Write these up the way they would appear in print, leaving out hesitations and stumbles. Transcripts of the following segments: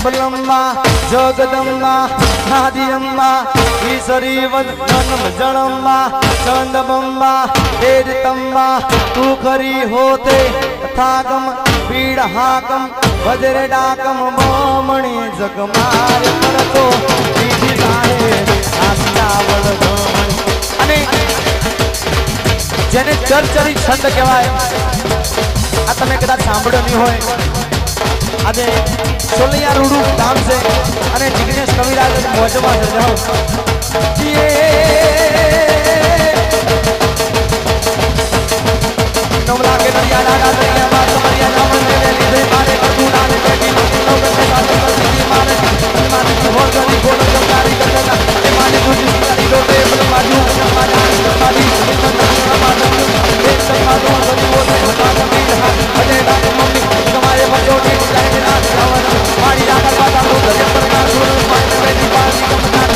फलम्मा जगदम्मा नादियम्मा ईश्वरी वदनम जणम्मा चंदबम्मा वेदतम्मा तू खरी होते थागम पीड़ हाकम वज्र डाकम मोमणी जगमार करतो बीजी जाने आसिया वळगमण અને જેને ચરચરી છંદ કહેવાય આ તમે કદાચ સાંભળ્યો નહીં હોય આજે સોલૈયા રૂડુ ગામ છે અને જિગ્નેશ કવિરાજ મોજમાં છે જાઓ નવલા કે દરિયા ડાડા દરિયા માં સમરિયા નામ લે લીધે મારે કરુણા ને બેટી લોક કે સાથે કરતી મારે મારે હોર ગલી ગોળ જમકારી કરતા એ માને દુજી કરી દો તે બલ બાજુ મારા મારી મારા એક સમાદો સદી બોલે મારા મીર હાથ અજય ડાકે મમ્મી તમારે બચોટી જાય રાત જાવર મારી આગળ પાટા લો દરિયા પ્રકાર સુર માને બેટી પાણી કમનાર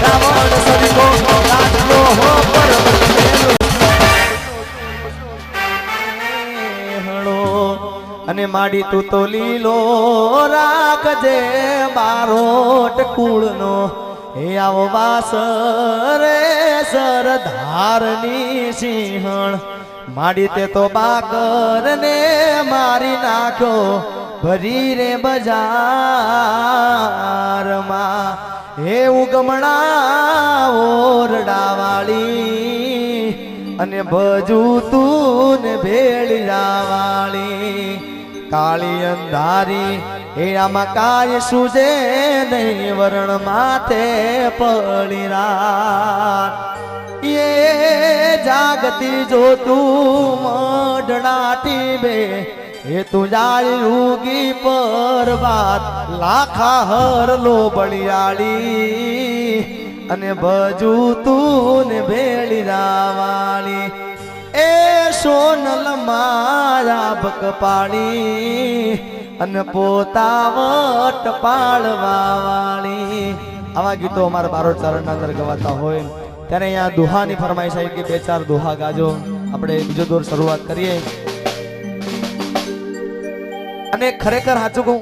રાવણ સદી કો રાજલો હો પર અને માડી તું તો લીલો રાખજે બારોટ કુળનો હે આવો વાસરે સરદારની સિંહણ માડી તે તો બાકર ને મારી નાખ્યો ભરી રે બજારમાં હે ઉગમણા ઓરડાવાળી અને ભજુ તું ને ભેળિયાવાળી કાળી અંધારી એ આમાં કાય સુજે નહીં વરણ માથે પડી રાત એ જાગતી જો તું મઢડાટી બે એ તું જાળી રૂગી પરવાત લાખા હર લો બળિયાળી અને ભજુ તું ને ભેળિયાવાળી એ સોનલ મારા બકપાળી અને પોતાવટ પાળવા વાળી આવા ગીતો અમારા બારોટ ચારણના અંદર ગવાતા હોય ત્યારે અહીંયા દુહાની ફરમાઈશ આવી કે બે ચાર દુહા ગાજો આપણે બીજો દોર શરૂઆત કરીએ અને ખરેખર સાચું કહું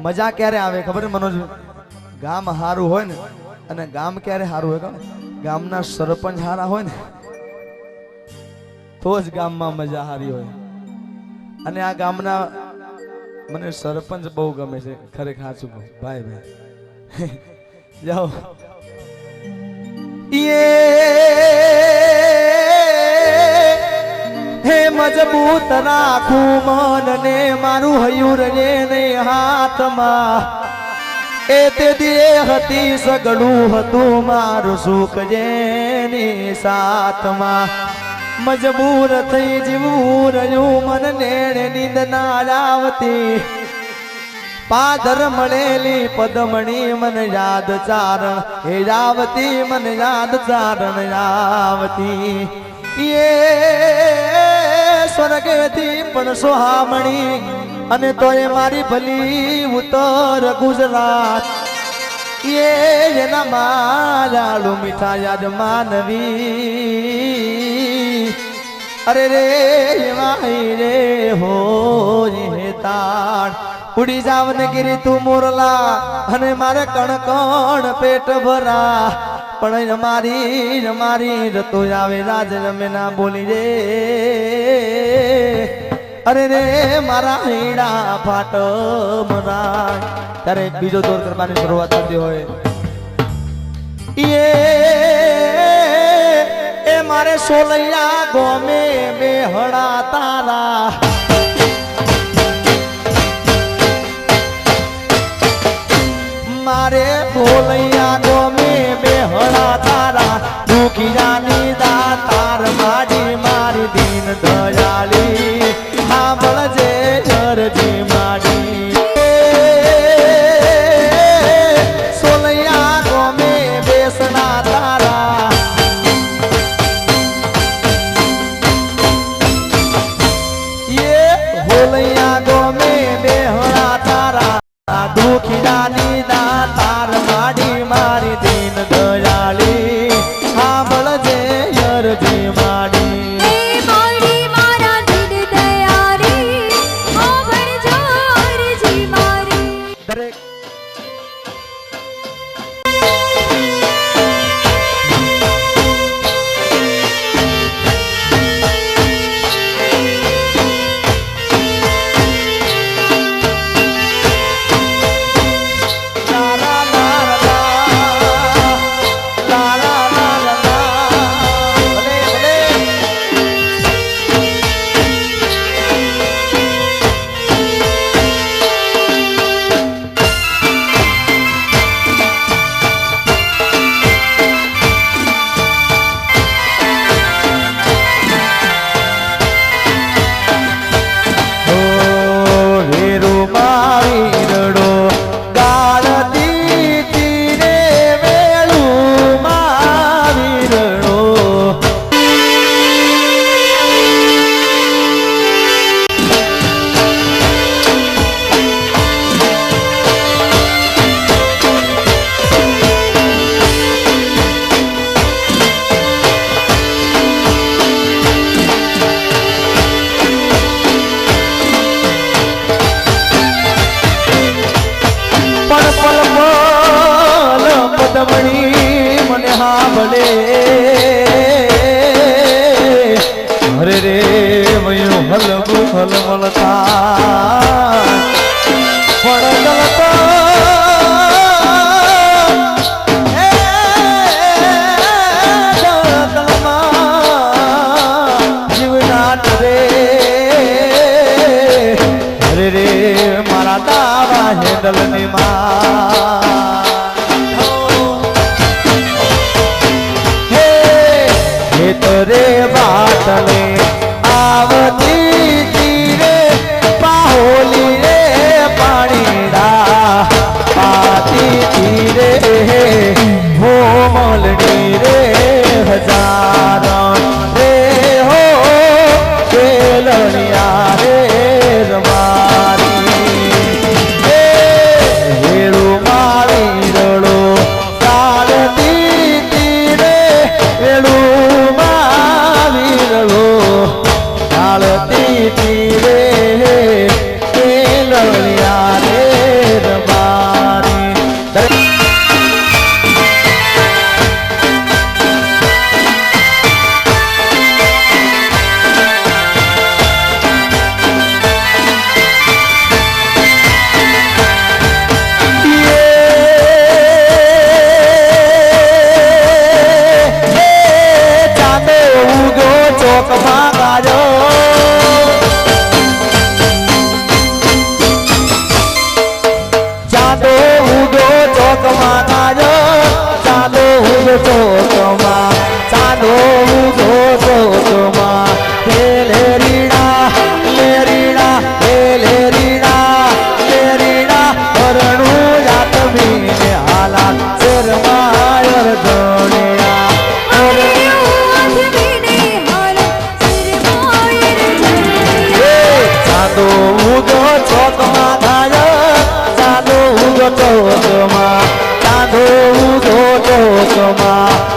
મજા ક્યારે આવે ખબર છે મનોજ ગામ હારું હોય ને અને ગામ ક્યારે હારું હોય ખબર ગામના સરપંચ હારા હોય ને તો જ ગામમાં મજા હારી હોય અને આ ગામના મને સરપંચ બહુ ગમે છે ખરેખર સાચું કહું ભાઈ ભાઈ જાઓ હે મજબૂત રાખું મન ને મારું હયુર રે ને હાથમાં એ તે દિએ હતી સગડું હતું મારું સુખ જેની સાથમાં મજબૂર થઈ જીવું રહ્યું મન નેણે નીંદ ના આવતી પાદર મળેલી પદમણી મન યાદ ચારણ હે આવતી મન યાદ ચારણ આવતી એ સ્વર્ગેથી પણ સોહામણી અને તોય મારી ભલી ઉત્તર ગુજરાત એના મારાળુ મીઠા યાદ માનવી અરે રે વાહી રે હો હે તાણ ઉડી જાવને ગીરી તું મોરલા અને મારે કણ કણ પેટ ભરા પણ મારી રતો આવે રાજ રમે ના બોલી રે અરે રે મારા હીડા ફાટ મરાય ત્યારે બીજો દોર કરવાની શરૂઆત થતી હોય એ મારે સોલૈયા ગોમે બેહડા તારા મારે સોલૈયા ગોમે બેહડા તારા દુખિયાની દાતાર માડી મારી દીન દયાળી સાંભળજે જરજી માડી સોલૈયા ગોમે બેસના તારા હોલૈયા ગોમે બેહડા તારા દુખિયાની દાતાર માડી મારી દીન દયાળી સાંભળજે યરજી મણી મને હા ભલે હરે રે વયું હલવું હલમલતા પડગલતા જીવનાથ રે હરે રે મારા દાવા હેડલની રે બાટલે આવતી તીરે પાહોલી રે પાણીડા પાતી તીરે મોમલડી રે હજાર રે હો કેલણિયા રે રમારી હેડું મારી રડો ચાલતી તીરે હેડું તીરે કેલણિયા રે રમારી ચાંદો ઉગો ચોકમાં ગાયો ચાંદો ઉગો ચોકમાં હે લેરીડા લેરીડા હે લેરીડા લેરીડા પરણું જાતમીને હાલા શરમાયર ધોણિયા ચાંદો ઉગો ચોકમાં ચાંદો ઉગો ચોકમાં ચાંદો ઉગો ચોકમાં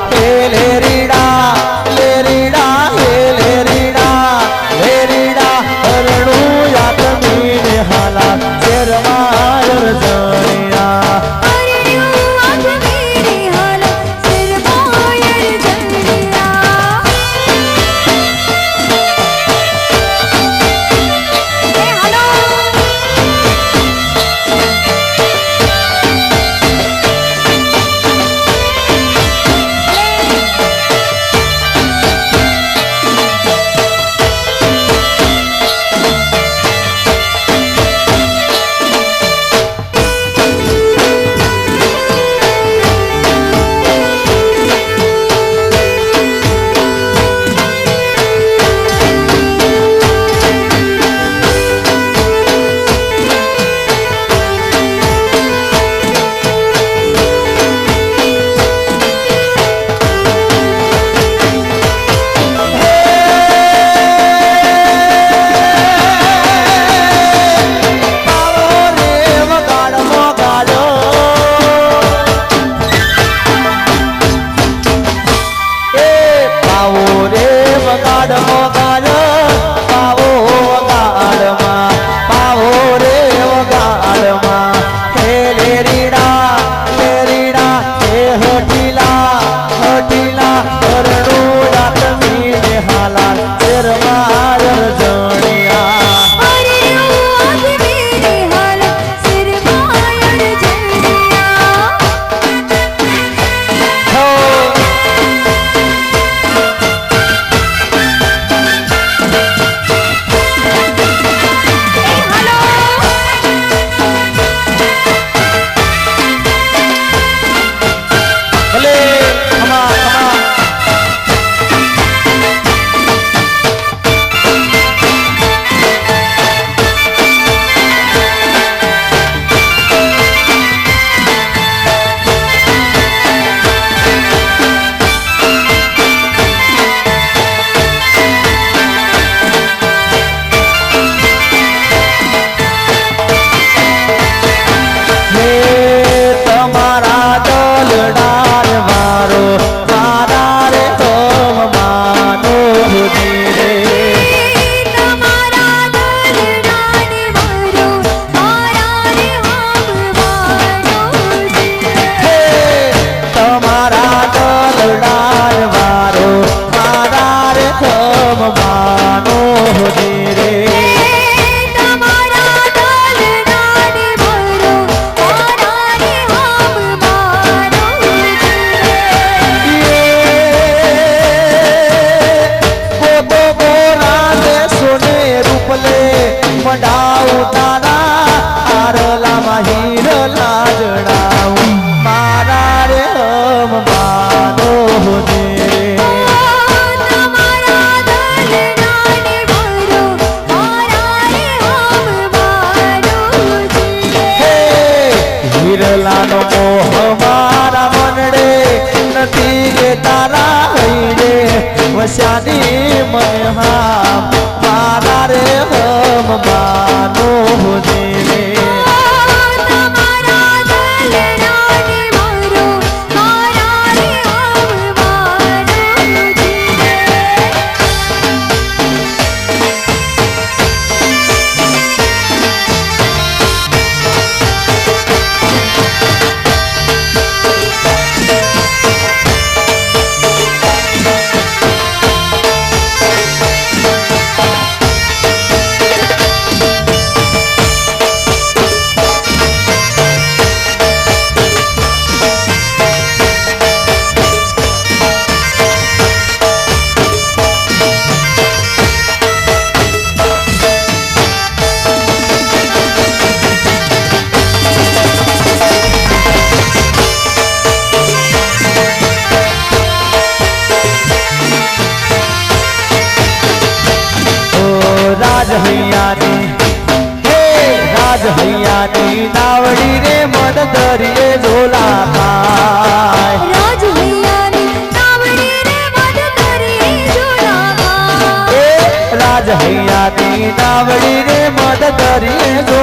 નાવડી રે મદ કરીએ જો